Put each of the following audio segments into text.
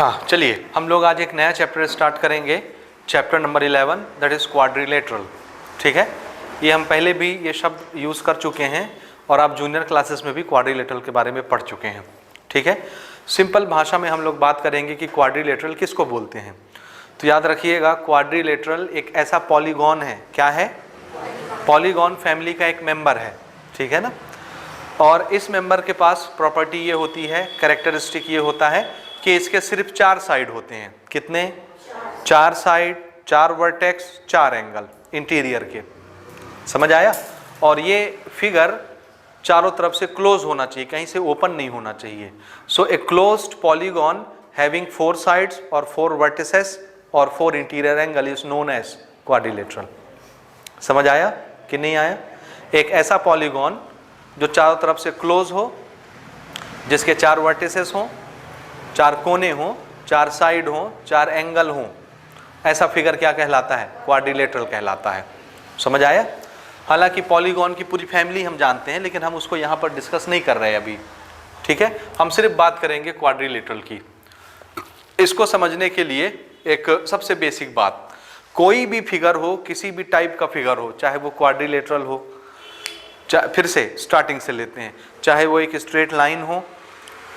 हाँ चलिए हम लोग आज एक नया चैप्टर स्टार्ट करेंगे, chapter number 11 that is quadrilateral. ठीक है, ये हम पहले भी ये शब्द यूज़ कर चुके हैं और आप जूनियर क्लासेस में भी क्वाड्रिलेटरल के बारे में पढ़ चुके हैं। ठीक है, सिंपल भाषा में हम लोग बात करेंगे कि क्वाड्रिलेटरल किसको बोलते हैं। तो याद रखिएगा, क्वाड्रिलेटरल एक ऐसा पॉलीगॉन है। क्या है? पॉलीगॉन फैमिली का एक मेंबर है। ठीक है ना, और इस मेंबर के पास प्रॉपर्टी ये होती है, कैरेक्टरिस्टिक ये होता है कि इसके सिर्फ 4 साइड होते हैं। कितने? 4 साइड, 4 वर्टेक्स, 4 एंगल इंटीरियर के। समझ आया? और ये फिगर चारों तरफ से क्लोज होना चाहिए, कहीं से ओपन नहीं होना चाहिए। So a closed polygon having 4 sides और 4 वर्टिसेस और 4 interior angle is known as quadrilateral. समझ आया कि नहीं आया? एक ऐसा पॉलीगॉन जो चारों तरफ से क्लोज हो, जिसके 4 वर्टिसेस हों, 4 कोने हों, 4 साइड हों, 4 एंगल हों, ऐसा फिगर क्या कहलाता है? क्वाड्रिलेटरल कहलाता है। समझ आया? हालांकि पॉलीगॉन की पूरी फैमिली हम जानते हैं, लेकिन हम उसको यहाँ पर डिस्कस नहीं कर रहे हैं अभी। ठीक है, हम सिर्फ बात करेंगे क्वाड्रिलेटरल की। इसको समझने के लिए एक सबसे बेसिक बात, कोई भी फिगर हो, किसी भी टाइप का फिगर हो, चाहे वो क्वाड्रिलेटरल हो, फिर से स्टार्टिंग से लेते हैं, चाहे वो एक स्ट्रेट लाइन हो,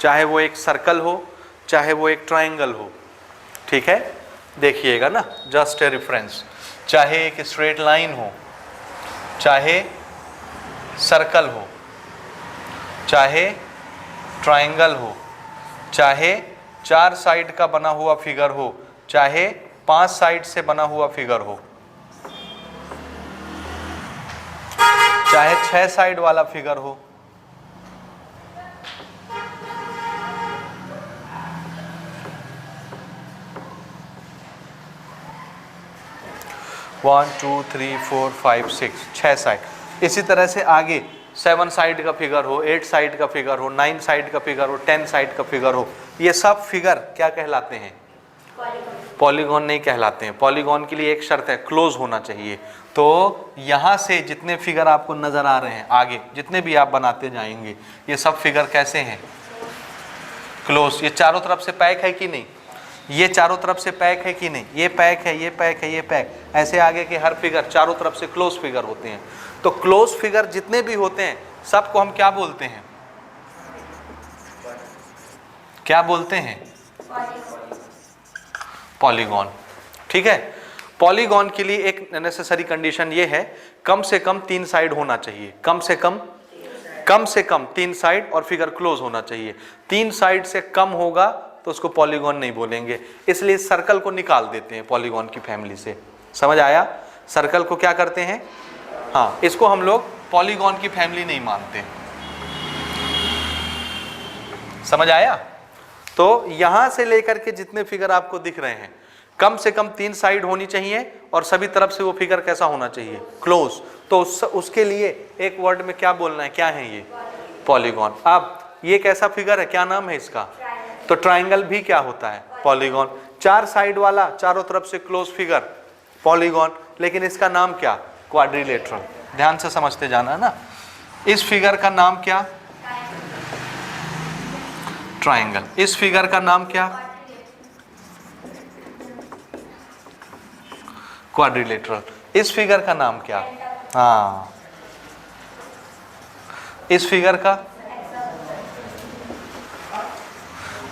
चाहे वो एक सर्कल हो, चाहे वो एक ट्रायंगल हो। ठीक है, देखिएगा ना, जस्ट ए रेफरेंस। चाहे एक स्ट्रेट लाइन हो, चाहे सर्कल हो, चाहे ट्रायंगल हो, चाहे 4 साइड का बना हुआ फिगर हो, चाहे 5 साइड से बना हुआ फिगर हो, चाहे 6 साइड वाला फिगर हो, वन 2 3 4 5 6 6 साइड। इसी तरह से आगे 7 साइड का फिगर हो, 8 साइड का फिगर हो, 9 साइड का फिगर हो, 10 साइड का फिगर हो, ये सब फिगर क्या कहलाते हैं? पॉलीगॉन नहीं कहलाते हैं। पॉलीगॉन के लिए एक शर्त है, क्लोज होना चाहिए। तो यहाँ से जितने फिगर आपको नजर आ रहे हैं, आगे जितने भी आप बनाते जाएंगे, ये सब फिगर कैसे हैं? क्लोज। ये चारों तरफ से पैक है कि नहीं? ये चारों तरफ से पैक है कि नहीं? ये पैक है, ये पैक है, ये पैक। ऐसे आगे के हर फिगर चारों तरफ से क्लोज फिगर होते हैं। तो क्लोज फिगर जितने भी होते हैं, सबको हम क्या बोलते हैं? क्या बोलते हैं? पॉलीगॉन। ठीक है, पॉलीगॉन के लिए एक नेसेसरी कंडीशन ये है, कम से कम 3 साइड होना चाहिए। कम से कम 3 साइड और फिगर क्लोज होना चाहिए। 3 साइड से कम होगा तो उसको पॉलीगॉन नहीं बोलेंगे, इसलिए सर्कल को निकाल देते हैं पॉलीगॉन की फैमिली से। समझ आया? सर्कल को क्या करते हैं? हाँ, इसको हम लोग पॉलीगॉन की फैमिली नहीं मानते। समझ आया? तो यहां से लेकर के जितने फिगर आपको दिख रहे हैं, कम से कम 3 साइड होनी चाहिए और सभी तरफ से वो फिगर कैसा होना चाहिए? क्लोज। तो उसके लिए एक वर्ड में क्या बोलना है? क्या है ये? पॉलीगॉन। अब ये कैसा फिगर है? क्या नाम है इसका? तो ट्रायंगल भी क्या होता है? पॉलीगॉन। 4 साइड वाला, चारों तरफ से क्लोज फिगर, पॉलीगॉन। लेकिन इसका नाम क्या? क्वाड्रिलेटरल। ध्यान से समझते जाना ना। इस फिगर का नाम क्या? ट्रायंगल। इस फिगर का नाम क्या? क्वाड्रिलेटरल। इस फिगर का नाम क्या? हाँ, इस फिगर का।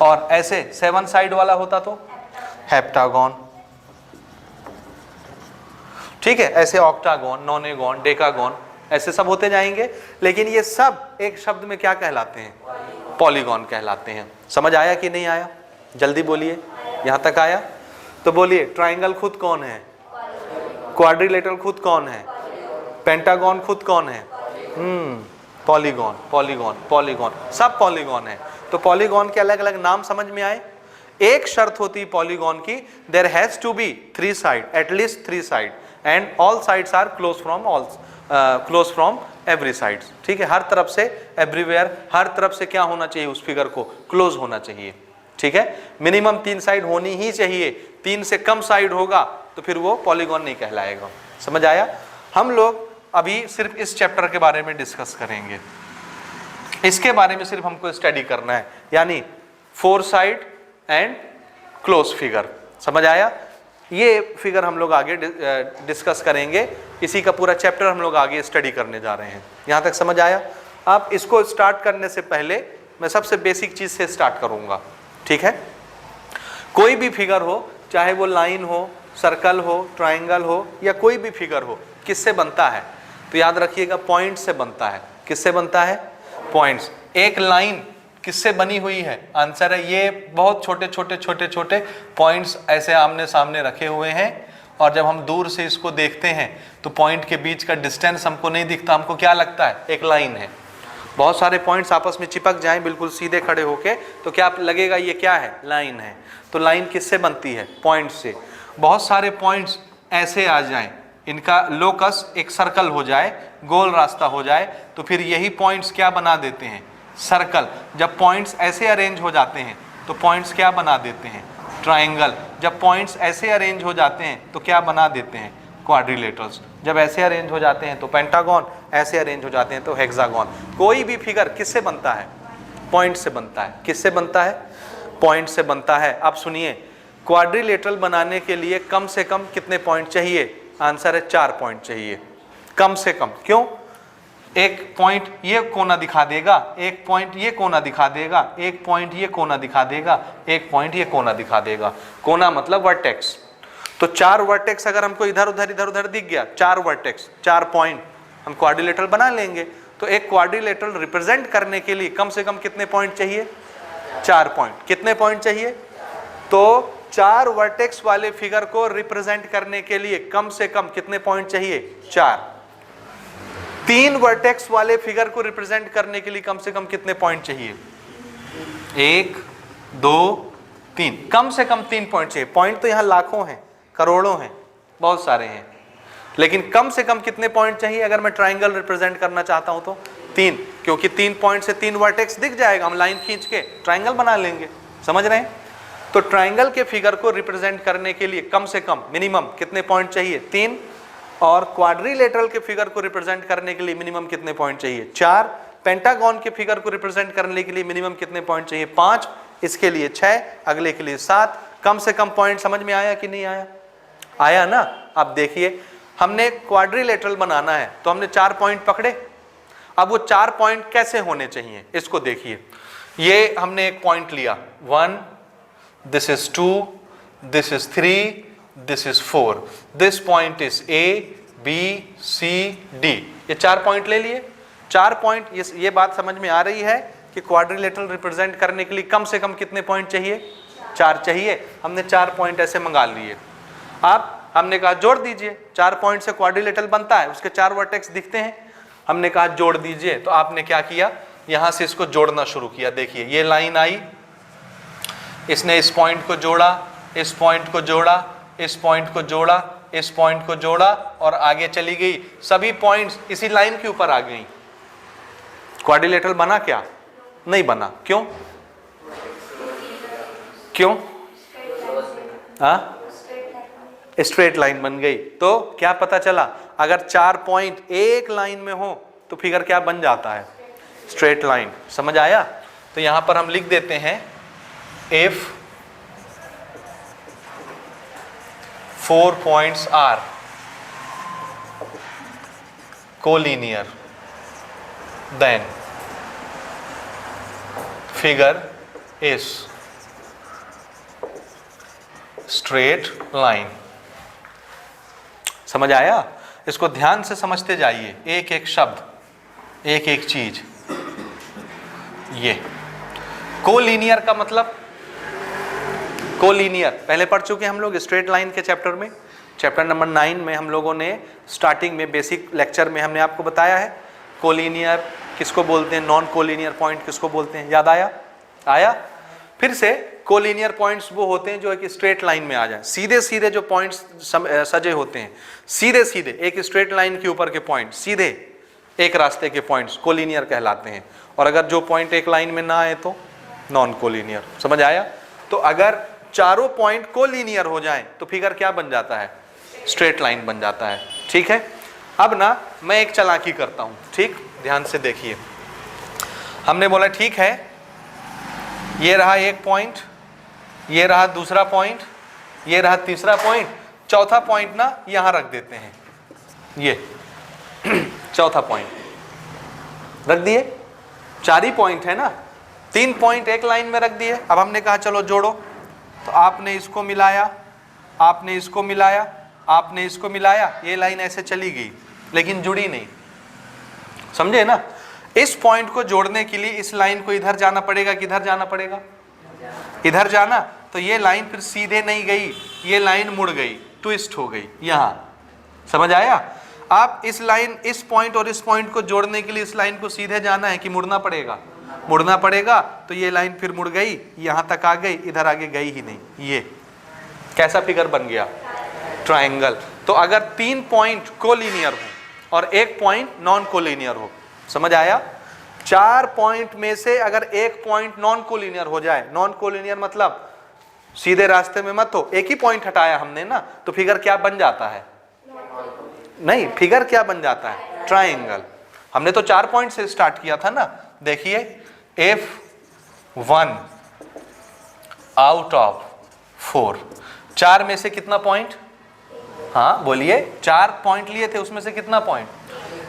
और ऐसे 7 साइड वाला होता तो हेप्टागॉन। ठीक है, ऐसे ऑक्टागॉन, नोनेगॉन, डेकागॉन, ऐसे सब होते जाएंगे। लेकिन ये सब एक शब्द में क्या कहलाते हैं? पॉलीगॉन कहलाते हैं। समझ आया कि नहीं आया? जल्दी बोलिए, यहां तक आया? तो बोलिए, ट्रायंगल खुद कौन है? क्वाड्रिलेटरल खुद कौन है? पेंटागॉन खुद कौन है? पॉलीगॉन, पॉलीगॉन, पॉलीगॉन, सब पॉलीगॉन है। तो पॉलीगॉन के अलग अलग नाम समझ में आए। एक शर्त होती है पॉलीगॉन की, there has to be 3 side, at least 3 side, and all sides are close from every sides. ठीक है, हर तरफ से, एवरीवेयर, हर तरफ से क्या होना चाहिए? उस फिगर को क्लोज होना चाहिए। ठीक है, मिनिमम 3 साइड होनी ही चाहिए। 3 से कम साइड होगा तो फिर वो पॉलीगॉन नहीं कहलाएगा। समझ आया? हम लोग अभी सिर्फ इस चैप्टर के बारे में डिस्कस करेंगे। इसके बारे में सिर्फ हमको स्टडी करना है, यानी 4 साइड एंड क्लोज फिगर। समझ आया? ये फिगर हम लोग आगे डिस्कस करेंगे, इसी का पूरा चैप्टर हम लोग आगे स्टडी करने जा रहे हैं। यहाँ तक समझ आया? आप इसको स्टार्ट करने से पहले मैं सबसे बेसिक चीज से स्टार्ट करूंगा, ठीक है? कोई भी फिगर हो, चाहे वो लाइन हो, सर्कल हो, ट्राइंगल हो, या कोई भी फिगर हो, किससे बनता है? तो याद रखिएगा, पॉइंट से बनता है। किससे बनता है? पॉइंट्स। एक लाइन किससे बनी हुई है? आंसर है ये बहुत छोटे छोटे छोटे छोटे पॉइंट्स ऐसे आमने सामने रखे हुए हैं, और जब हम दूर से इसको देखते हैं तो पॉइंट के बीच का डिस्टेंस हमको नहीं दिखता, हमको क्या लगता है? एक लाइन है। बहुत सारे पॉइंट्स आपस में चिपक जाएं बिल्कुल सीधे खड़े होके, तो क्या लगेगा? ये क्या है? लाइन है। तो लाइन किससे बनती है? पॉइंट से। बहुत सारे पॉइंट्स ऐसे आ जाएं, इनका लोकस एक सर्कल हो जाए, गोल रास्ता हो जाए, तो फिर यही पॉइंट्स क्या बना देते हैं? सर्कल। जब पॉइंट्स ऐसे अरेंज हो जाते हैं तो पॉइंट्स क्या बना देते हैं? ट्राइंगल। जब पॉइंट्स ऐसे अरेंज हो जाते हैं तो क्या बना देते हैं? क्वाड्रिलेटरल्स। जब ऐसे अरेंज हो जाते हैं तो पेंटागन, ऐसे अरेंज हो जाते हैं तो हेक्सागन। कोई भी फिगर किससे बनता है? पॉइंट से बनता है। किससे बनता है? पॉइंट से बनता है। अब सुनिए, क्वाड्रिलेटरल बनाने के लिए कम से कम कितने पॉइंट चाहिए? आंसर है 4 पॉइंट चाहिए, कम से कम। क्यों? एक पॉइंट ये कोना दिखा देगा, एक पॉइंट ये कोना दिखा देगा, एक पॉइंट ये कोना दिखा देगा, एक पॉइंट ये कोना दिखा देगा। कोना मतलब वर्टेक्स। तो 4 वर्टेक्स अगर हमको इधर उधर दिख गया, 4 वर्टेक्स, 4 पॉइंट, हम क्वाड्रिलेटरल बना लेंगे। तो एक क्वाड्रिलेटरल रिप्रेजेंट करने के लिए कम से कम कितने पॉइंट चाहिए? 4 पॉइंट। कितने पॉइंट चाहिए? तो 4 वर्टेक्स वाले फिगर को रिप्रेजेंट करने के लिए कम से कम कितने पॉइंट चाहिए? 4। 3 वर्टेक्स वाले फिगर को रिप्रेजेंट करने के लिए कम से कम कितने पॉइंट चाहिए? 1, 2, 3। कम से कम 3 पॉइंट चाहिए। पॉइंट तो यहां लाखों हैं, करोड़ों हैं, बहुत सारे हैं, लेकिन कम से कम कितने पॉइंट चाहिए? अगर मैं ट्राइंगल रिप्रेजेंट करना चाहता हूं तो 3, क्योंकि 3 पॉइंट से 3 वर्टेक्स दिख जाएगा, हम लाइन खींच के ट्राइंगल बना लेंगे। समझ रहे हैं? तो ट्राइंगल के फिगर को रिप्रेजेंट करने के लिए कम से कम मिनिमम कितने पॉइंट चाहिए? 3। और क्वाड्रिलेटरल के फिगर को रिप्रेजेंट करने के लिए मिनिमम कितने पॉइंट चाहिए? 4। पेंटागन के फिगर को रिप्रेजेंट करने के लिए मिनिमम कितने पॉइंट चाहिए? 5। इसके लिए 6, अगले के लिए 7। कम से कम पॉइंट समझ में आया कि नहीं आया? आया ना? अब देखिए, हमने क्वाड्रिलेटरल बनाना है तो हमने 4 पॉइंट पकड़े। अब वो 4 पॉइंट कैसे होने चाहिए इसको देखिए। ये हमने एक पॉइंट लिया, 1, this is 2, this is 3, this is 4, this point is A, B, C, D। ये 4 पॉइंट ले लिए। 4 पॉइंट, ये बात समझ में आ रही है कि क्वाड्रिलेटरल रिप्रेजेंट करने के लिए कम से कम कितने पॉइंट चाहिए? 4 चाहिए। हमने 4 पॉइंट ऐसे मंगा लिए। अब हमने कहा जोड़ दीजिए, 4 पॉइंट से क्वाड्रिलेटरल बनता है, उसके 4 वर्टेक्स दिखते हैं। हमने कहा जोड़ दीजिए, तो आपने क्या किया? यहां से इसको जोड़ना शुरू किया। देखिए, ये लाइन आई, इसने इस पॉइंट को जोड़ा, इस पॉइंट को जोड़ा, इस पॉइंट को जोड़ा, इस पॉइंट को जोड़ा, और आगे चली गई। सभी पॉइंट्स इसी लाइन के ऊपर आ गई। क्वाड्रिलेटरल बना क्या? नहीं बना। क्यों? क्यों? स्ट्रेट लाइन बन गई। तो क्या पता चला? अगर 4 पॉइंट एक लाइन में हो तो फिगर क्या बन जाता है? Straight line. समझ आया? तो यहां पर हम लिख देते हैं, if 4 points are collinear, then figure is straight line। समझ आया? इसको ध्यान से समझते जाइए, एक एक शब्द, एक एक चीज। ये कोलिनियर का मतलब, कोलिनियर पहले पढ़ चुके हम लोग स्ट्रेट लाइन के चैप्टर में। चैप्टर नंबर 9 में हम लोगों ने स्टार्टिंग में बेसिक लेक्चर में हमने आपको बताया है कोलिनियर किसको बोलते हैं, नॉन कोलिनियर पॉइंट किसको बोलते हैं। याद आया? आया? फिर से कोलिनियर पॉइंट्स वो होते हैं जो एक स्ट्रेट लाइन में आ जाए, सीधे सीधे जो पॉइंट्स सजे होते हैं, सीधे सीधे एक स्ट्रेट लाइन के ऊपर के पॉइंट, सीधे एक रास्ते के पॉइंट्स कोलिनियर कहलाते हैं। और अगर जो पॉइंट एक लाइन में ना आए तो नॉन कोलिनियर। समझ आया? तो अगर चारों पॉइंट कोलिनियर हो जाएं तो फिगर क्या बन जाता है? स्ट्रेट लाइन बन जाता है। ठीक है? अब ना मैं एक चालाकी करता हूं, ठीक? ध्यान से देखिए। हमने बोला ठीक है, ये रहा एक पॉइंट, ये रहा दूसरा पॉइंट, ये रहा तीसरा पॉइंट, चौथा पॉइंट ना यहां रख देते हैं, ये चौथा पॉइंट रख दिए। 4 ही पॉइंट है ना, 3 पॉइंट एक लाइन में रख दिए। अब हमने कहा चलो जोड़ो, तो आपने इसको मिलाया, आपने इसको मिलाया, आपने इसको मिलाया, ये लाइन ऐसे चली गई लेकिन जुड़ी नहीं, समझे ना। इस पॉइंट को जोड़ने के लिए इस लाइन को इधर जाना पड़ेगा, किधर जाना पड़ेगा, इधर जाना। तो ये लाइन फिर सीधे नहीं गई, ये लाइन मुड़ गई, ट्विस्ट हो गई यहां, समझ आया। आप इस लाइन, इस पॉइंट और इस पॉइंट को जोड़ने के लिए इस लाइन को सीधे जाना है कि मुड़ना पड़ेगा, मुड़ना पड़ेगा। तो ये लाइन फिर मुड़ गई, यहां तक आ गई, इधर आगे गई ही नहीं। ये कैसा फिगर बन गया, ट्रायंगल। तो अगर 3 पॉइंट कोलिनियर हो और 1 पॉइंट नॉन कोलिनियर हो, समझ आया। 4 पॉइंट में से अगर 1 पॉइंट नॉन कोलिनियर हो जाए, नॉन कोलिनियर मतलब सीधे रास्ते में मत हो, एक ही पॉइंट हटाया हमने ना, तो फिगर क्या बन जाता है, नहीं, फिगर क्या बन जाता है, ट्रायंगल। हमने तो 4 पॉइंट से स्टार्ट किया था ना। देखिए F1 आउट ऑफ 4, 4 में से कितना पॉइंट, हाँ बोलिए, 4 पॉइंट लिए थे, उसमें से कितना point,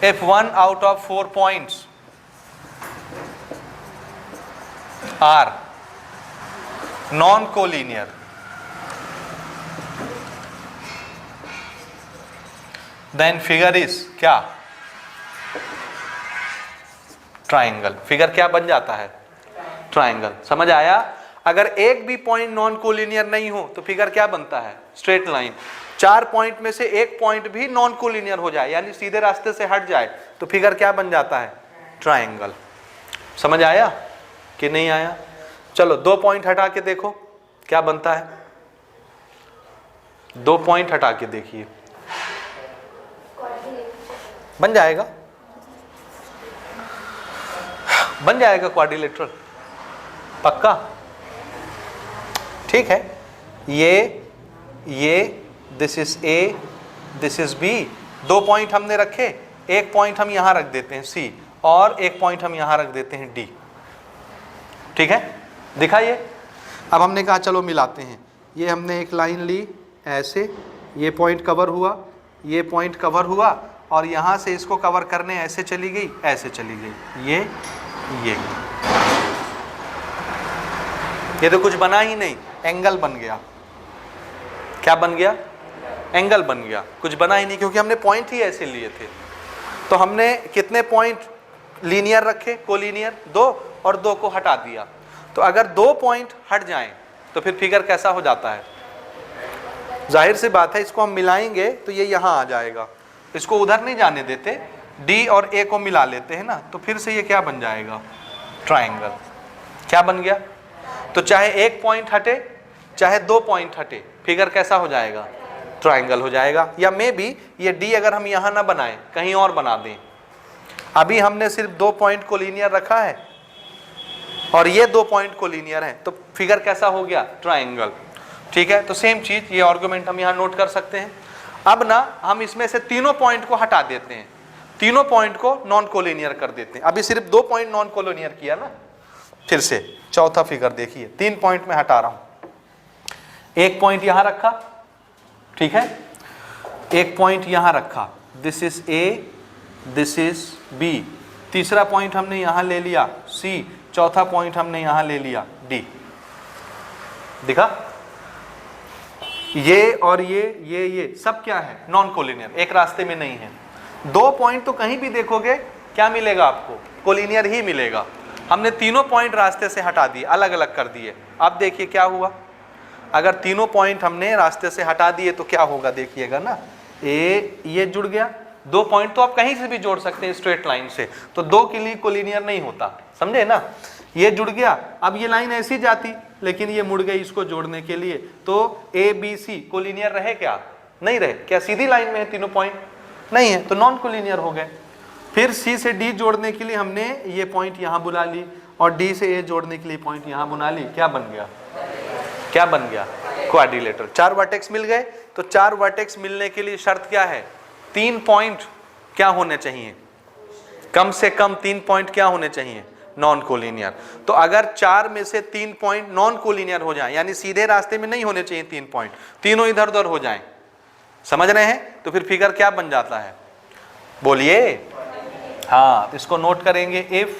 F1 out of 4 points are non collinear. Then figure is क्या, ट्रायंगल। फिगर क्या बन जाता है, ट्रायंगल। समझ आया। अगर एक भी पॉइंट नॉन कोलिनियर नहीं हो तो फिगर क्या बनता है, स्ट्रेट लाइन। 4 पॉइंट में से 1 पॉइंट भी नॉन कोलिनियर हो जाए, यानी सीधे रास्ते से हट जाए, तो फिगर क्या बन जाता है, ट्रायंगल। समझ आया कि नहीं आया। चलो 2 पॉइंट हटा के देखो क्या बनता है, 2 पॉइंट हटा के देखिए, बन जाएगा, बन जाएगा क्वाड्रिलेटरल, पक्का। ठीक है, ये this is A, this is B. 2 point हमने रखे, 1 पॉइंट हम यहां रख देते हैं सी, और 1 पॉइंट हम यहां रख देते हैं डी। ठीक है, दिखाइए। अब हमने कहा चलो मिलाते हैं। ये हमने एक लाइन ली ऐसे, ये पॉइंट कवर हुआ, ये पॉइंट कवर हुआ, और यहां से इसको कवर करने ऐसे चली गई, ऐसे चली गई, ये तो कुछ बना ही नहीं, एंगल बन गया। क्या बन गया, एंगल बन गया, कुछ बना ही नहीं, क्योंकि हमने पॉइंट ही ऐसे लिए थे। तो हमने कितने पॉइंट लीनियर रखे, कोलिनियर 2, और 2 को हटा दिया। तो अगर 2 पॉइंट हट जाएं तो फिर फिगर कैसा हो जाता है, जाहिर सी बात है, इसको हम मिलाएंगे तो ये यहां आ जाएगा, इसको उधर नहीं जाने देते, डी और ए को मिला लेते हैं ना, तो फिर से ये क्या बन जाएगा, ट्रायंगल। क्या बन गया। तो चाहे 1 पॉइंट हटे, चाहे 2 पॉइंट हटे, फिगर कैसा हो जाएगा, ट्रायंगल हो जाएगा। या मे बी ये डी अगर हम यहां ना बनाएं, कहीं और बना दें। अभी हमने सिर्फ 2 पॉइंट को लीनियर रखा है और ये 2 पॉइंट को लीनियर है, तो फिगर कैसा हो गया, ट्रायंगल। ठीक है, तो सेम चीज, ये आर्गुमेंट हम यहां नोट कर सकते हैं। अब ना हम इसमें से तीनों पॉइंट को हटा देते हैं, तीनों पॉइंट को नॉन कोलिनियर कर देते हैं। अभी सिर्फ 2 पॉइंट नॉन कोलिनियर किया ना। फिर से चौथा फिगर देखिए, 3 पॉइंट में हटा रहा हूं, 1 पॉइंट यहां रखा, ठीक है, 1 पॉइंट यहां रखा, this is A, this is B. तीसरा पॉइंट हमने यहां ले लिया सी, चौथा पॉइंट हमने यहां ले लिया डी। दिखा, ये और ये सब क्या है, नॉन कोलिनियर, एक रास्ते में नहीं है। 2 पॉइंट तो कहीं भी देखोगे क्या मिलेगा आपको, कोलिनियर ही मिलेगा। हमने तीनों पॉइंट रास्ते से हटा दिए, अलग अलग कर दिए। अब देखिए क्या हुआ, अगर तीनों पॉइंट हमने रास्ते से हटा दिए तो क्या होगा, देखिएगा ना, ये जुड़ गया। 2 पॉइंट तो आप कहीं से भी जोड़ सकते हैं स्ट्रेट लाइन से, तो 2 के लिए कोलिनियर नहीं होता, समझे ना। ये जुड़ गया, अब ये लाइन ऐसी जाती, लेकिन ये मुड़ गई इसको जोड़ने के लिए, तो ए बी सी कोलिनियर रहे क्या, नहीं रहे। क्या सीधी लाइन में है तीनों पॉइंट, नहीं है, तो नॉन कोलिनियर हो गए। फिर सी से डी जोड़ने के लिए हमने ये पॉइंट यहां बुला ली, और डी से ए जोड़ने के लिए पॉइंट यहां बुला ली। क्या बन गया, क्या बन गया, क्वाड्रिलेटरल। 4 वर्टेक्स मिल गए। तो 4 वर्टेक्स मिलने के लिए शर्त क्या है, 3 पॉइंट क्या होने चाहिए, कम से कम 3 पॉइंट क्या होने चाहिए, नॉन कोलिनियर। तो अगर 4 में से 3 पॉइंट नॉन कोलिनियर हो जाए, यानी सीधे रास्ते में नहीं होने चाहिए 3 पॉइंट, तीनों इधर उधर हो जाएं, समझ रहे हैं, तो फिर फिगर क्या बन जाता है, बोलिए। हाँ, इसको नोट करेंगे। If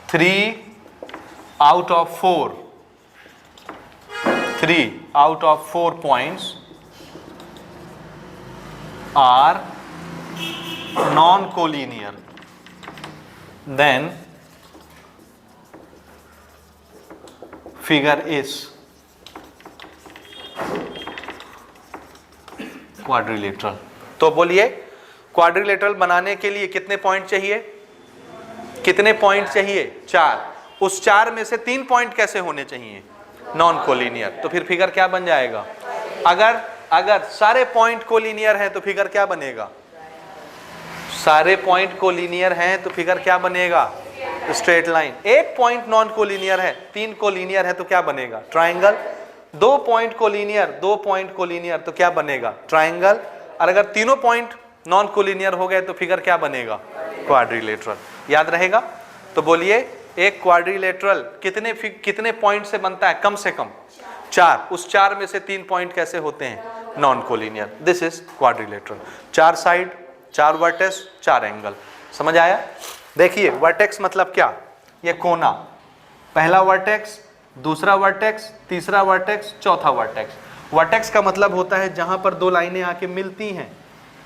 3 out of 4 points are non-collinear, then figure is quadrilateral. तो बोलिए, क्वाड्रिलेटरल बनाने के लिए कितने पॉइंट चाहिए, कितने पॉइंट चाहिए, 4। उस 4 में से 3 पॉइंट कैसे होने चाहिए, नॉन कोलिनियर। तो फिर फिगर क्या बन जाएगा, अगर सारे पॉइंट कोलिनियर हैं तो फिगर क्या बनेगा, सारे पॉइंट कोलिनियर हैं तो फिगर क्या बनेगा, स्ट्रेट लाइन। एक पॉइंट नॉन कोलिनियर है, 3 कोलिनियर है तो क्या बनेगा, triangle. 2 point collinear, 2 point collinear तो क्या बनेगा, ट्राइंगल। और अगर तीनों पॉइंट नॉन कोलिनियर हो गए तो फिगर क्या बनेगा, क्वाड्रिलेटरल। याद रहेगा। तो बोलिए, एक क्वाड्रिलेटरल कितने पॉइंट से बनता है, कम से कम 4। उस 4 में से 3 पॉइंट कैसे होते हैं, non collinear. This is quadrilateral. 4 side, 4 vertex, 4 angle. समझ आया। देखिए, वर्टेक्स मतलब क्या, ये कोना, पहला वर्टेक्स, दूसरा वर्टेक्स, तीसरा वर्टेक्स, चौथा वर्टेक्स। वर्टेक्स का मतलब होता है जहां पर 2 लाइनें आके मिलती हैं,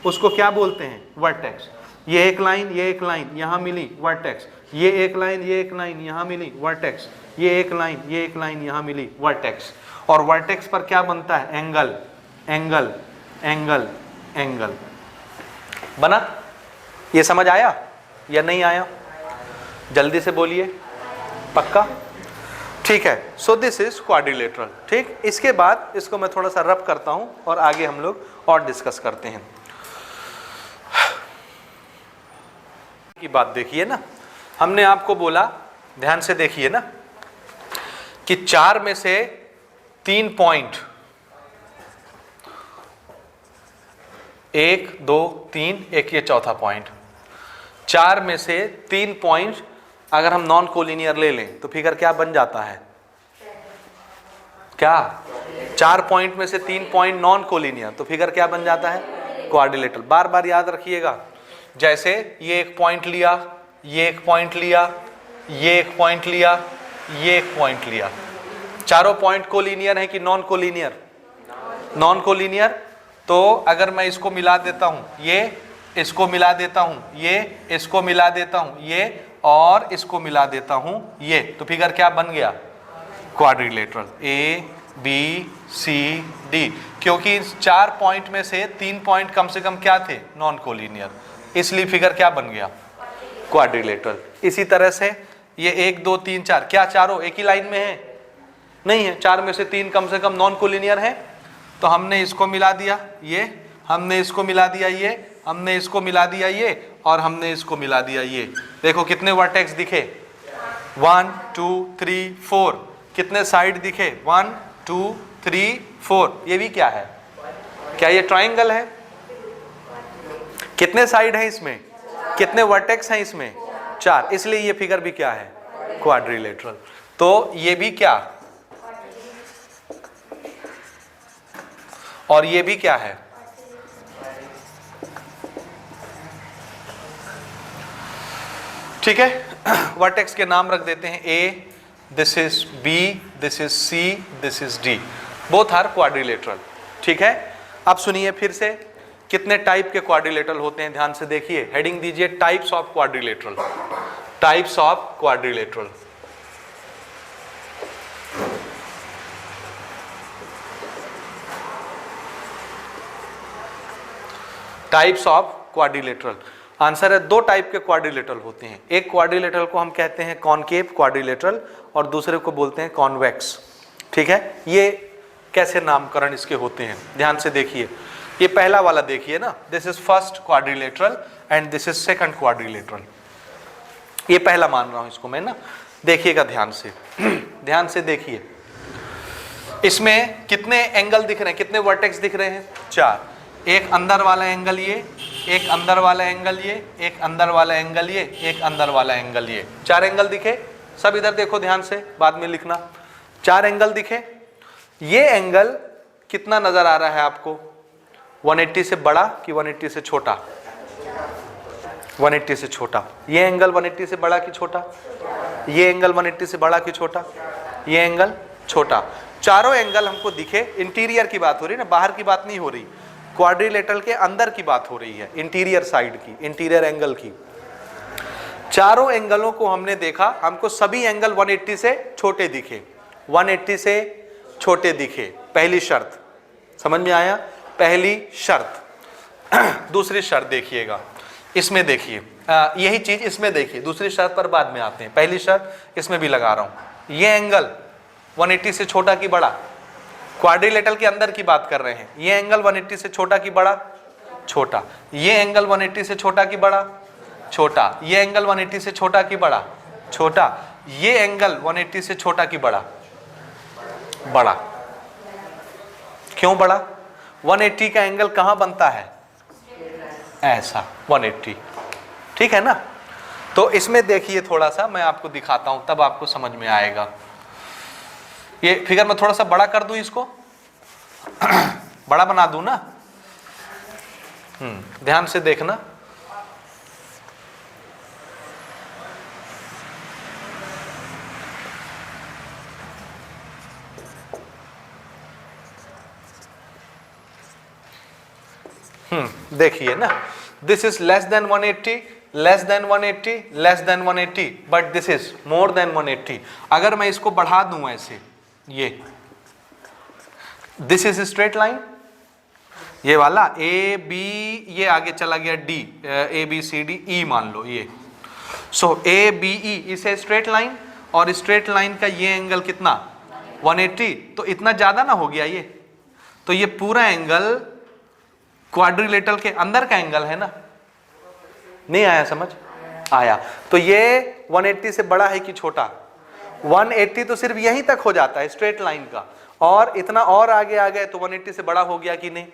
उसको क्या बोलते हैं, वर्टेक्स। ये एक लाइन, ये एक लाइन यहां मिली, वर्टेक्स। ये एक लाइन, ये एक लाइन यहां मिली, वर्टेक्स। ये एक लाइन, ये एक लाइन यहां मिली, वर्टेक्स। और वर्टेक्स पर क्या बनता है, एंगल, एंगल, एंगल, एंगल। बना। ये समझ आया या नहीं आया, जल्दी से बोलिए, पक्का, ठीक है। So this is quadrilateral. ठीक, इसके बाद इसको मैं थोड़ा सा रब करता हूं और आगे हम लोग और डिस्कस करते हैं। की बात देखिए ना, हमने आपको बोला, ध्यान से देखिए ना, कि 4 में से 3 पॉइंट, 1 2 3, एक ये चौथा पॉइंट, 4 में से 3 पॉइंट अगर हम नॉन कोलिनियर ले लें तो फिगर क्या बन जाता है, क्या, 4 पॉइंट में से 3 पॉइंट नॉन कोलिनियर, तो फिगर क्या बन जाता है, क्वाड्रिलेटरल। बार बार याद रखिएगा, जैसे ये एक पॉइंट लिया, ये एक पॉइंट लिया, ये एक पॉइंट लिया, ये एक पॉइंट लिया, चारों पॉइंट कोलिनियर है कि नॉन कोलिनियर, नॉन कोलिनियर। तो अगर मैं इसको मिला देता हूं, ये इसको मिला देता हूं, ये इसको मिला देता हूं, ये और इसको मिला देता हूं, ये, तो फिगर क्या बन गया, quadrilateral. A B C D, क्योंकि 4 पॉइंट में से 3 पॉइंट कम से कम क्या थे, नॉन कोलिनियर, इसलिए फिगर क्या बन गया, क्वाड्रिलेटरल। इसी तरह से ये 1 2 3 4, क्या चारों एक ही लाइन में है, नहीं है, 4 में से 3 कम से कम नॉन कोलिनियर है, तो हमने इसको मिला दिया, ये हमने इसको मिला दिया, ये हमने इसको मिला दिया, ये और हमने इसको मिला दिया, ये। देखो कितने वर्टेक्स दिखे, 1 2 3 4, कितने साइड दिखे, 1 2 3 4, ये भी क्या है, क्या ये ट्राइंगल है, कितने साइड है इसमें, कितने वर्टेक्स हैं इसमें, 4, इसलिए ये फिगर भी क्या है, क्वाड्रिलेटरल। तो ये भी क्या, और ये भी क्या है, ठीक है। वर्टेक्स के नाम रख देते हैं, A, this is B, this is C, this is D, both are quadrilateral. ठीक है। अब सुनिए फिर से, कितने टाइप के क्वाड्रिलेटरल होते हैं, ध्यान से देखिए, हेडिंग दीजिए types of quadrilateral, types of quadrilateral. Types of quadrilateral, answer है 2 टाइप के क्वाड्रिलेटरल होते हैं। एक क्वाड्रिलेटरल को हम कहते हैं कॉनकेव क्वाड्रिलेटरल और दूसरे को बोलते हैं कॉन्वेक्स। ठीक है, ये कैसे नामकरण इसके होते हैं, ध्यान से देखिए। ये पहला वाला देखिए ना, this is first quadrilateral and this is second quadrilateral. ये पहला मान रहा हूं इसको मैं ना, देखिएगा ध्यान से, ध्यान से देखिए। इसमें कितने एंगल दिख रहे हैं, कितने वर्टेक्स दिख रहे हैं, 4। एक अंदर वाला एंगल ये, एक अंदर वाला एंगल ये, एक अंदर वाला एंगल ये, एक अंदर वाला एंगल ये, 4 एंगल दिखे। सब इधर देखो ध्यान से, बाद में लिखना। 4 एंगल दिखे। ये एंगल कितना नजर आ रहा है आपको? 180 से बड़ा कि 180 से छोटा? 180 से छोटा। ये एंगल 180 से बड़ा कि छोटा? ये एंगल 180 से बड़ा कि छोटा? ये एंगल छोटा। चारों एंगल हमको दिखे। इंटीरियर की बात हो रही है ना, बाहर की बात नहीं हो रही। क्वाड्रिलेटरल के अंदर की बात हो रही है, इंटीरियर साइड की, इंटीरियर एंगल की। चारों एंगलों को हमने देखा, हमको सभी एंगल 180 से छोटे दिखे। 180 से छोटे दिखे, पहली शर्त। समझ में आया? पहली शर्त। दूसरी शर्त देखिएगा, इसमें देखिए, यही चीज इसमें देखिए। दूसरी शर्त पर बाद में आते हैं, पहली शर्त इसमें भी लगा रहा हूं। ये एंगल 180 से छोटा कि बड़ा? क्वाड्रिलेटरल के अंदर की बात कर रहे हैं। ये एंगल 180 से छोटा कि बड़ा? छोटा। ये एंगल 180 से छोटा कि बड़ा? छोटा। ये एंगल 180 से छोटा कि बड़ा? छोटा। ये एंगल 180 से छोटा कि बड़ा? बड़ा। क्यों बड़ा? 180 का एंगल कहां बनता है? ऐसा 180। ठीक है ना? तो इसमें देखिए, थोड़ा सा मैं आपको दिखाता हूं, तब आपको समझ में आएगा। ये फिगर में थोड़ा सा बड़ा कर दूं, इसको बड़ा बना दूं ना। ध्यान से देखना। देखिए ना, this is less than 180, less than 180, less than 180, but this is more than 180। अगर मैं इसको बढ़ा दूं ऐसे, ये दिस इज स्ट्रेट लाइन, ये वाला ए बी, ये आगे चला गया D, A B C D E मान लो ये। So A B E is a straight line, और स्ट्रेट लाइन का ये एंगल कितना? 180। तो इतना ज्यादा ना हो गया ये? तो ये पूरा एंगल क्वाड्रिलेटरल के अंदर का एंगल है ना? नहीं आया समझ? आया। तो ये 180 से बड़ा है कि छोटा? 180 तो सिर्फ यहीं तक हो जाता है स्ट्रेट लाइन का, और इतना और आगे आ गए तो 180 से बड़ा हो गया कि नहीं?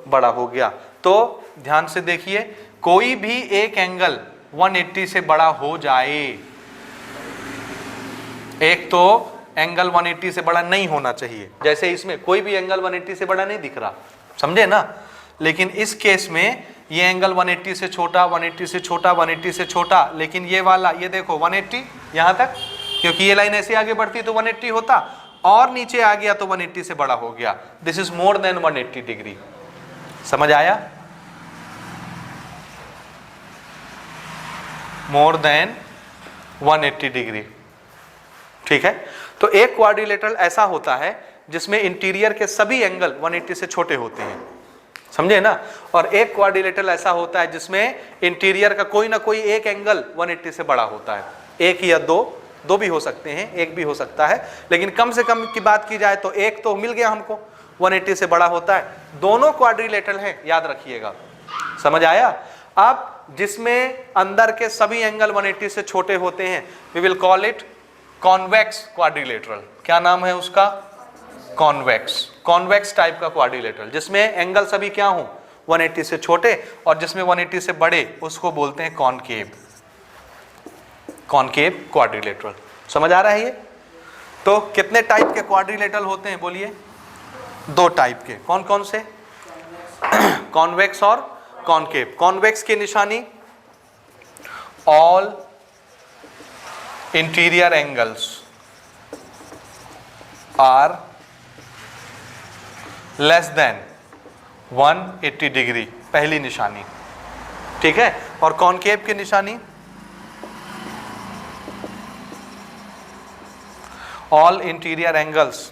बड़ा हो गया। तो ध्यान से देखिए, कोई भी एक एंगल 180 से बड़ा हो जाए, एक तो एंगल 180 से बड़ा नहीं होना चाहिए। जैसे इसमें कोई भी एंगल 180 से बड़ा नहीं दिख रहा, समझे ना? लेकिन इस केस में ये एंगल 180 से छोटा, 180 से छोटा, 180 से छोटा, लेकिन ये वाला, ये देखो 180 यहां तक, क्योंकि ये लाइन ऐसे आगे बढ़ती तो 180 होता, और नीचे आ गया तो 180 से बड़ा हो गया। This is more than 180 degree. समझ आया? More than 180 degree. ठीक है? तो एक क्वाड्रिलेटरल ऐसा होता है जिसमें इंटीरियर के सभी एंगल 180 से छोटे होते हैं, समझे ना? और एक क्वाड्रिलेटरल ऐसा होता है जिसमें इंटीरियर का कोई ना कोई एक एंगल 180 से बड़ा होता है। एक या दो भी हो सकते हैं, एक भी हो सकता है, लेकिन कम से कम की बात की जाए तो एक तो मिल गया हमको, 180 से बड़ा होता है। दोनों क्वाड्रिलेटरल हैं, याद रखिएगा। समझ आया? अब जिसमें अंदर के सभी एंगल 180 से छोटे होते हैं, we will call it convex quadrilateral. क्या नाम है उसका? कॉन्वेक्स। कॉन्वेक्स टाइप का क्वाड्रिलेटरल, जिसमें एंगल सभी क्या हो? 180 से छोटे, और जिसमें 180 से बड़े, उसको बोलते हैं कॉनकेव। Concave quadrilateral. समझ आ रहा है ये? तो कितने टाइप के क्वाड्रिलेटरल होते हैं बोलिए? 2 टाइप के। कौन कौन से? कॉन्वेक्स और कॉनकेव। कॉन्वेक्स की निशानी, all interior angles are less than 180 degree, पहली निशानी। ठीक है? और कॉनकेव की निशानी, all interior angles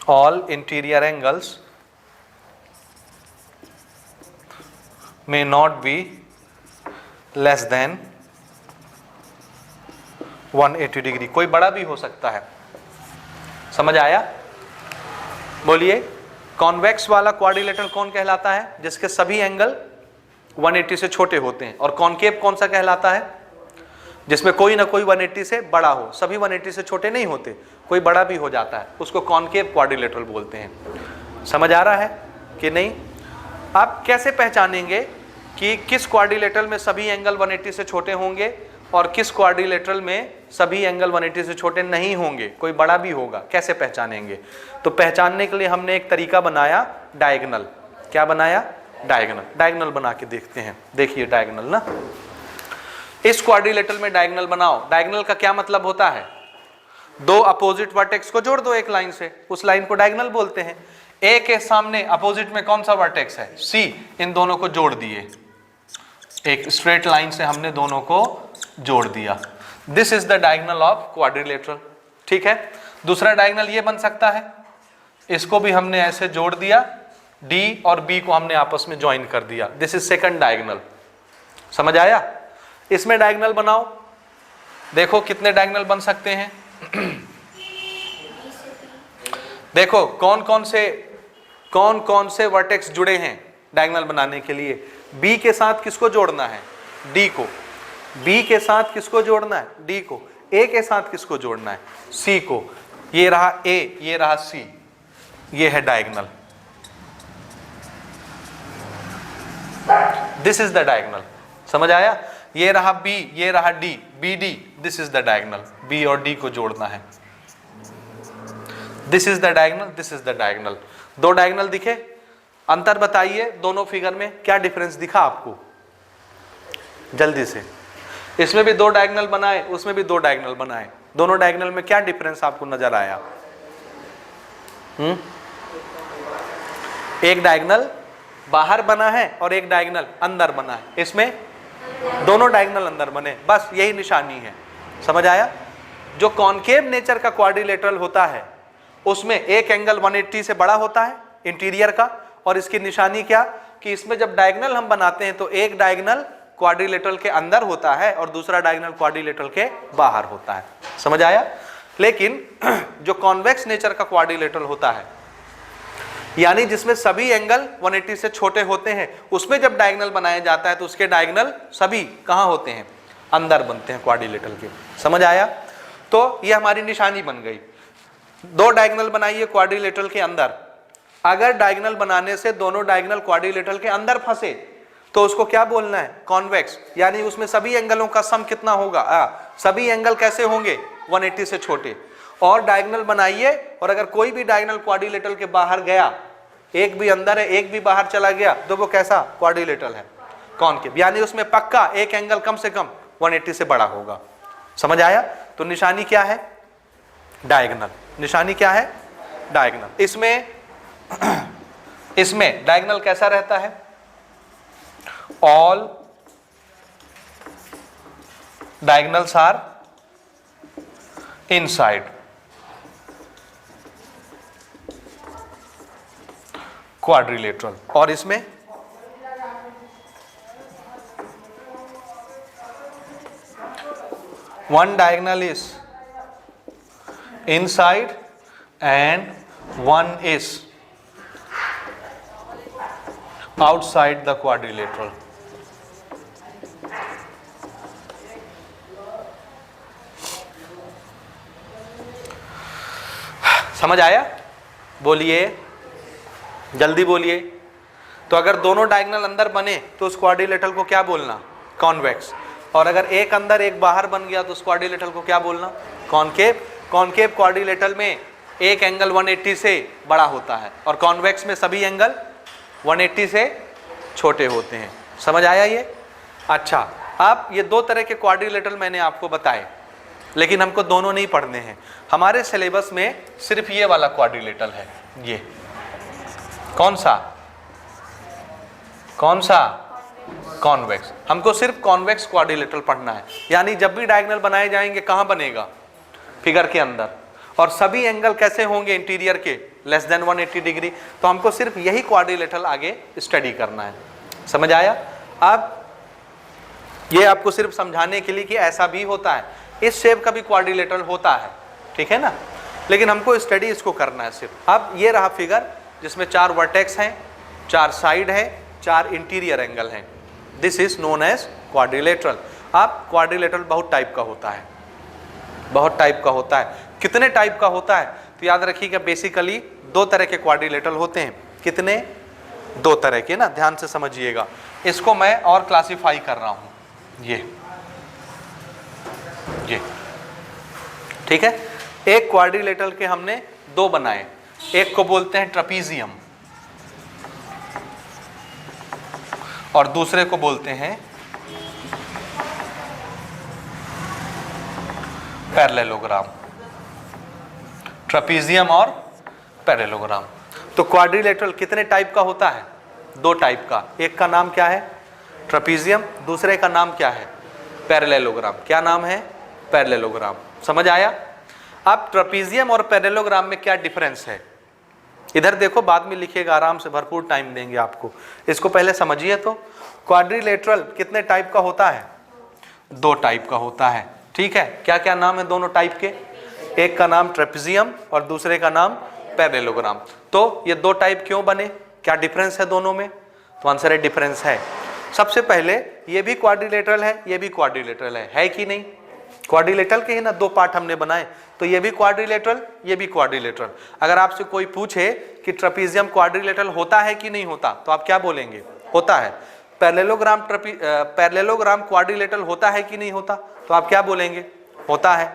all interior angles may not be less than 180 degree. कोई बड़ा भी हो सकता है। समझ आया? बोलिए, कॉन्वेक्स वाला क्वाड्रिलेटरल कौन कहलाता है? जिसके सभी एंगल 180 से छोटे होते हैं। और कॉनकेव कौन सा कहलाता है? जिसमें कोई ना कोई 180 से बड़ा हो। सभी 180 से छोटे नहीं होते, कोई बड़ा भी हो जाता है, उसको कॉनकेव क्वाड्रिलेटरल बोलते हैं। समझ आ रहा है कि नहीं? आप कैसे पहचानेंगे कि किस क्वाड्रिलेटरल में सभी एंगल 180 से छोटे होंगे और किस क्वाड्रिलेटरल में सभी एंगल 180 से छोटे नहीं होंगे, कोई बड़ा भी होगा, कैसे पहचानेंगे? तो पहचानने के लिए हमने एक तरीका बनाया, डायगोनल। क्या बनाया? डायगोनल। डायगोनल बना के देखते हैं। देखिए डायगोनल ना, इस क्वाड्रिलेटरल में डायगोनल बनाओ। डायगोनल का क्या मतलब होता है? दो अपोजिट वर्टेक्स को जोड़ दो एक लाइन से, उस लाइन को डायगोनल बोलते हैं। ए के सामने अपोजिट में कौन सा वर्टेक्स है? सी। इन दोनों को जोड़ दिए, एक स्ट्रेट लाइन से हमने दोनों को जोड़ दिया। This is the diagonal of quadrilateral. ठीक है। दूसरा डायगोनल ये बन सकता है, इसको भी हमने ऐसे जोड़ दिया, डी और बी को हमने आपस में ज्वाइन कर दिया। This is second diagonal. समझ आया? इसमें डायगोनल बनाओ, देखो कितने डायगोनल बन सकते हैं। देखो कौन कौन से वर्टेक्स जुड़े हैं डायगोनल बनाने के लिए। बी के साथ किसको जोड़ना है? डी को। बी के साथ किसको जोड़ना है? डी को। ए के साथ किसको जोड़ना है? सी को। ये रहा ए, ये रहा सी, ये है diagonal. This is the diagonal. समझ आया? ये रहा बी, ये रहा D, B D, this is the diagonal. B और डी को जोड़ना है। This is the diagonal, this is the diagonal. दो डायगोनल दिखे, अंतर बताइए दोनों फिगर में, क्या डिफरेंस दिखा आपको? जल्दी से। इसमें भी दो डायगोनल बनाए, उसमें भी दो डायगोनल बनाए, दोनों डायगोनल में क्या डिफरेंस आपको नजर आया? एक डायगोनल बाहर बना है और एक डायगोनल अंदर बना है। इसमें दोनों डायगोनल अंदर बने, बस यही निशानी है। समझ आया? जो कॉनकेव नेचर का क्वाड्रिलेटरल होता है उसमें एक एंगल 180 से बड़ा होता है इंटीरियर का, और इसकी निशानी क्या कि इसमें जब डायगोनल हम बनाते हैं तो एक डायगोनल क्वाड्रिलेटरल के अंदर होता है और दूसरा डायगोनल क्वाड्रिलेटरल के बाहर होता है। समझ आया? लेकिन जो कॉन्वेक्स नेचर का क्वाड्रिलेटरल होता है, यानी जिसमें सभी एंगल 180 से छोटे होते हैं, उसमें जब डायगोनल बनाया जाता है तो उसके डायगोनल सभी कहाँ होते हैं? अंदर बनते हैं क्वाड्रिलेटरल के। समझ आया? तो ये हमारी निशानी बन गई। दो डायगोनल बनाइए क्वाड्रिलेटरल के अंदर। अगर डायगोनल बनाने से दोनों डायगोनल क्वाड्रिलेटरल के अंदर फंसे तो उसको क्या बोलना है? कॉन्वेक्स। यानी उसमें सभी एंगलों का सम कितना होगा? सभी एंगल कैसे होंगे? 180 से छोटे। और डायगोनल बनाइए, और अगर कोई भी डायगोनल क्वाड्रिलेटरल के बाहर गया, एक भी अंदर है एक भी बाहर चला गया, तो वो कैसा क्वाड्रिलेटरल है? कॉनकेव। यानी उसमें पक्का एक एंगल कम से कम 180 से बड़ा होगा। समझ आया? तो निशानी क्या है? डायगोनल। निशानी क्या है? डायगोनल। इसमें डायगोनल कैसा रहता है? All diagonals are inside quadrilateral. और इसमें one diagonal is inside and one is outside the quadrilateral. समझ आया? बोलिए, जल्दी बोलिए। तो अगर दोनों डायगोनल अंदर बने तो उस क्वाड्रिलेटरल को क्या बोलना? कॉन्वेक्स। और अगर एक अंदर एक बाहर बन गया तो उस क्वाड्रिलेटरल को क्या बोलना? कॉनकेव। कॉनकेव क्वाड्रिलेटरल में एक एंगल 180 से बड़ा होता है और कॉन्वेक्स में सभी एंगल 180 से छोटे होते हैं। समझ आया ये? अच्छा, अब ये दो तरह के क्वाड्रिलेटरल मैंने आपको बताए, लेकिन हमको दोनों नहीं पढ़ने हैं। हमारे सिलेबस में सिर्फ ये वाला क्वाड्रिलेटरल है। ये कौन सा? कौन सा? कॉन्वेक्स। हमको सिर्फ कॉन्वेक्स क्वाड्रिलेटरल पढ़ना है। यानी जब भी डायगोनल बनाए जाएंगे कहां बनेगा? फिगर के अंदर। और सभी एंगल कैसे होंगे इंटीरियर के? Less than 180 degree. तो हमको सिर्फ यही क्वाड्रिलेटरल आगे स्टडी करना है। समझ आया? अब ये आपको सिर्फ समझाने के लिए कि ऐसा भी होता है, इस शेप का भी क्वाड्रिलेटरल होता है, ठीक है ना? लेकिन हमको स्टडी इसको करना है सिर्फ। अब ये रहा फिगर जिसमें 4 वर्टेक्स हैं, 4 साइड है, 4 इंटीरियर एंगल हैं। This is known as quadrilateral. अब क्वाड्रिलेटरल बहुत टाइप का होता है, बहुत टाइप का होता है। कितने टाइप का होता है? तो याद रखिएगा, बेसिकली दो तरह के क्वाड्रिलेटरल होते हैं। कितने? दो तरह के ना, ध्यान से समझिएगा। इसको मैं और क्लासिफाई कर रहा हूं, ये ठीक है। एक क्वाड्रिलेटरल के हमने दो बनाए, एक को बोलते हैं ट्रपीजियम और दूसरे को बोलते हैं पैरेललोग्राम। ट्रपीजियम और पैरेललोग्राम। तो क्वाड्रिलेटरल कितने टाइप का होता है? दो टाइप का। एक का नाम क्या है? ट्रपीजियम, दूसरे का नाम क्या है? पैरेललोग्राम। क्या नाम है? पैरेललोग्राम। समझ आया? अब ट्रपीजियम और पैरेललोग्राम में क्या डिफरेंस है? इधर देखो, बाद में लिखिएगा, आराम से, भरपूर टाइम देंगे आपको। इसको पहले समझिए। तो क्वाड्रिलेटरल कितने टाइप का होता है? दो टाइप का होता है, ठीक है। क्या क्या नाम है दोनों टाइप के? एक का नाम ट्रपीजियम और दूसरे का नाम पैरेललोग्राम। तो ये दो टाइप क्यों बने? क्या डिफरेंस है दोनों में? तो आंसर है डिफरेंस है। सबसे पहले ये भी क्वाड्रिलेटरल है, ये भी क्वाड्रिलेटरल है कि नहीं? क्वाड्रिलेटरल के ही ना दो पार्ट हमने बनाए, तो ये भी क्वाड्रिलेटरल, ये भी क्वाड्रिलेटरल। अगर आपसे कोई पूछे कि ट्रपीजियम क्वाड्रिलेटरल होता है कि नहीं होता, तो आप क्या बोलेंगे? होता है। पैरेललोग्राम क्वाड्रिलेटरल होता है कि नहीं होता, तो आप क्या बोलेंगे? होता है।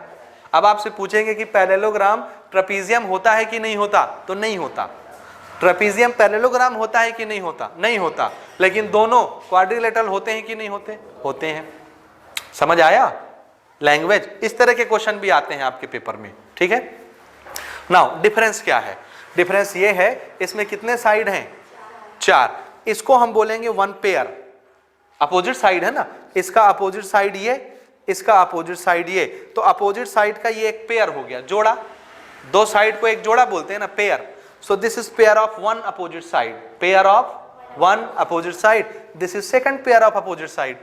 अब आपसे पूछेंगे कि पैरेललोग्राम ट्रपीजियम होता है कि नहीं होता, तो नहीं होता। ट्रपीजियम पैरेललोग्राम होता है कि नहीं होता? नहीं होता। लेकिन दोनों क्वाड्रिलेटरल होते हैं कि नहीं होते? होते हैं। समझ आया? लैंग्वेज, इस तरह के क्वेश्चन भी आते हैं आपके पेपर में, ठीक है। नाउ डिफरेंस क्या है? डिफरेंस ये है, इसमें कितने साइड हैं? चार। इसको हम बोलेंगे वन पेयर। अपोजिट साइड है ना, इसका अपोजिट साइड ये, इसका अपोजिट साइड ये, तो अपोजिट साइड का ये एक पेयर हो गया, जोड़ा। दो साइड को एक जोड़ा बोलते हैं ना, pair. So this is pair of one opposite side, pair of one opposite side. This is second pair of opposite side,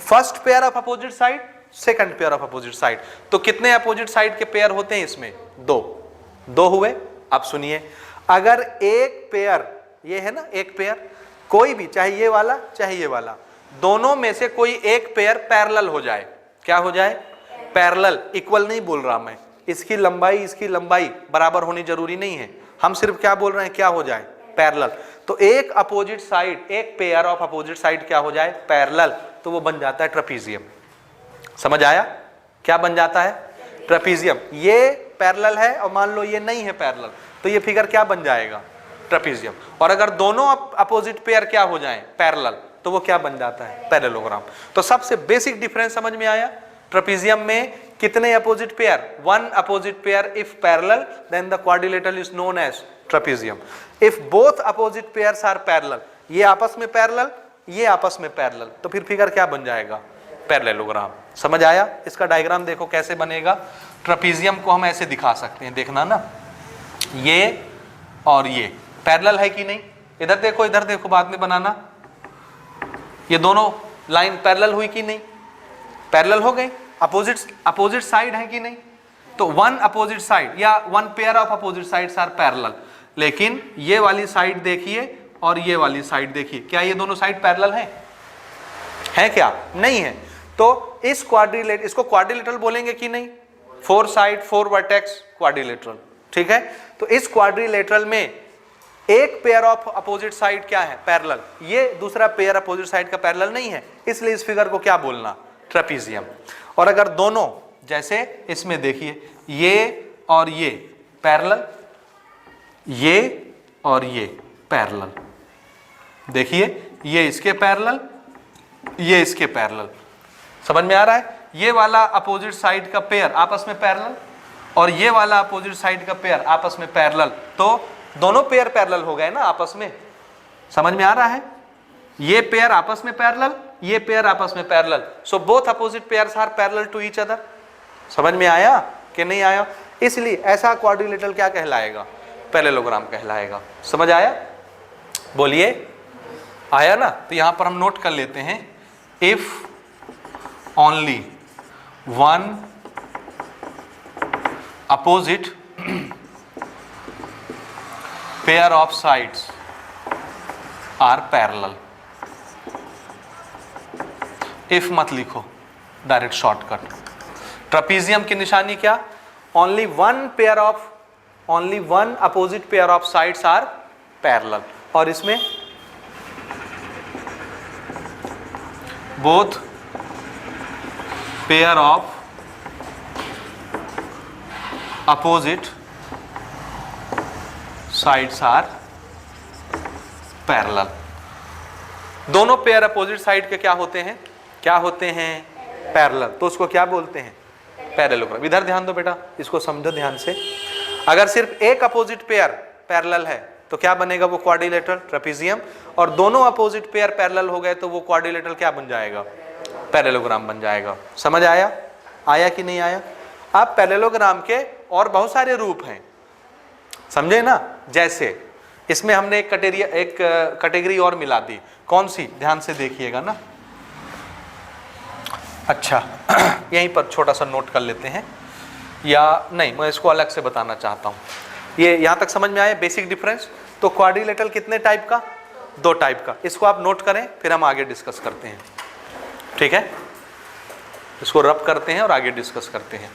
first pair of opposite side, second pair of opposite side. तो कितने opposite side के pair होते हैं इसमें? दो हुए। अब सुनिए, अगर एक पेयर, ये है ना एक पेयर, कोई भी, चाहे ये वाला चाहे ये वाला, दोनों में से कोई एक पेयर पैरेलल हो जाए, क्या हो जाए? पैरेलल। इक्वल नहीं बोल रहा मैं, इसकी लंबाई बराबर होनी जरूरी नहीं है। हम सिर्फ क्या बोल रहे हैं? क्या हो जाए? पैरेलल। तो एक अपोजिट साइड, एक पेयर ऑफ अपोजिट साइड क्या हो जाए? पैरेलल। तो वो बन जाता है ट्रपीजियम। समझ आया? क्या बन जाता है? ट्रपीजियम। ये पैरेलल है और मान लो ये नहीं है पैरेलल, तो ये फिगर क्या बन जाएगा? ट्रपीजियम। और अगर दोनों अपोजिट पेयर क्या हो जाएं? पैरेलल, तो वो क्या बन जाता है? पैरेललोग्राम। तो सबसे बेसिक डिफरेंस समझ में आया? ट्रपीजियम में कितने opposite pair? One opposite pair if parallel, then the quadrilateral is known as trapezium. If both opposite pairs are parallel, ये आपस में पैरेलल, ये आपस में पैरेलल, तो फिर फिगर क्या बन जाएगा? पैरेललोग्राम। समझ आया? इसका डायग्राम देखो कैसे बनेगा। ट्रपीजियम को हम ऐसे दिखा सकते हैं, देखना ना, ये और ये पैरेलल है कि नहीं? इधर देखो, बाद में बनाना। ये दोनों लाइन पैरेलल हुई कि नहीं? पैरेलल हो गई। अपोजिट साइड है कि नहीं? तो वन अपोजिट साइड या one pair of opposite sides are parallel. लेकिन ये वाली साइड देखिए और ये वाली साइड देखिए, क्या ये दोनों साइड पैरेलल है क्या? नहीं है। तो इसको क्वाड्रिलेटरल बोलेंगे कि नहीं? Four side, four vertex, quadrilateral, ठीक है। तो इस क्वाड्रिलेटरल में एक पेयर ऑफ अपोजिट साइड क्या है? पैरेलल। ये दूसरा पेयर अपोजिट साइड का पैरेलल नहीं है, इसलिए इस फिगर को क्या बोलना? ट्रपीजियम। और अगर दोनों, जैसे इसमें देखिए, ये और ये पैरेलल, ये और ये पैरेलल, देखिए ये इसके पैरेलल, ये इसके पैरेलल। समझ में आ रहा है? ये वाला अपोजिट साइड का पेयर आपस में पैरेलल और ये वाला अपोजिट साइड का पेयर आपस में पैरेलल, तो दोनों पेयर पैरेलल हो गए ना आपस में। समझ में आ रहा है? ये पेयर आपस में पैरेलल, ये पेयर आपस में parallel, so both opposite pairs are parallel to each other. समझ में आया कि नहीं आया? इसलिए ऐसा क्वाड्रिलेटरल क्या कहलाएगा? पैरेललोग्राम कहलाएगा। समझ आया? बोलिए, आया ना? तो यहां पर हम नोट कर लेते हैं, if only one opposite pair of sides are parallel। if मत लिखो, डायरेक्ट शॉर्टकट। ट्रपीजियम की निशानी क्या? Only one only one opposite pair of sides are parallel, और इसमें both pair of opposite sides are parallel. दोनों पेयर अपोजिट साइड के क्या होते हैं, क्या होते हैं, पैरेलल, तो उसको क्या बोलते हैं, पैरेललोग्राम। इधर ध्यान दो बेटा, इसको समझो ध्यान से। अगर सिर्फ एक अपोजिट पेयर पैरेलल है तो क्या बनेगा, वो क्वाड्रिलेटरल ट्रेपेजियम, और दोनों अपोजिट पेयर पैरेलल हो गए तो वो क्वाड्रिलेटरल क्या बन जाएगा, पैरेललोग्राम बन जाएगा। समझ आया, आया कि नहीं आया। अब पैरेललोग्राम के और बहुत सारे रूप हैं, समझे ना। जैसे इसमें हमने एक कैटेगरी और मिला दी, कौन सी, ध्यान से देखिएगा ना। अच्छा यहीं पर छोटा सा नोट कर लेते हैं, या नहीं मैं इसको अलग से बताना चाहता हूँ। ये यहाँ तक समझ में आया बेसिक डिफरेंस। तो क्वाड्रिलेटरल कितने टाइप का, 2 टाइप का, इसको आप नोट करें फिर हम आगे डिस्कस करते हैं, ठीक है। इसको रब करते हैं और आगे डिस्कस करते हैं।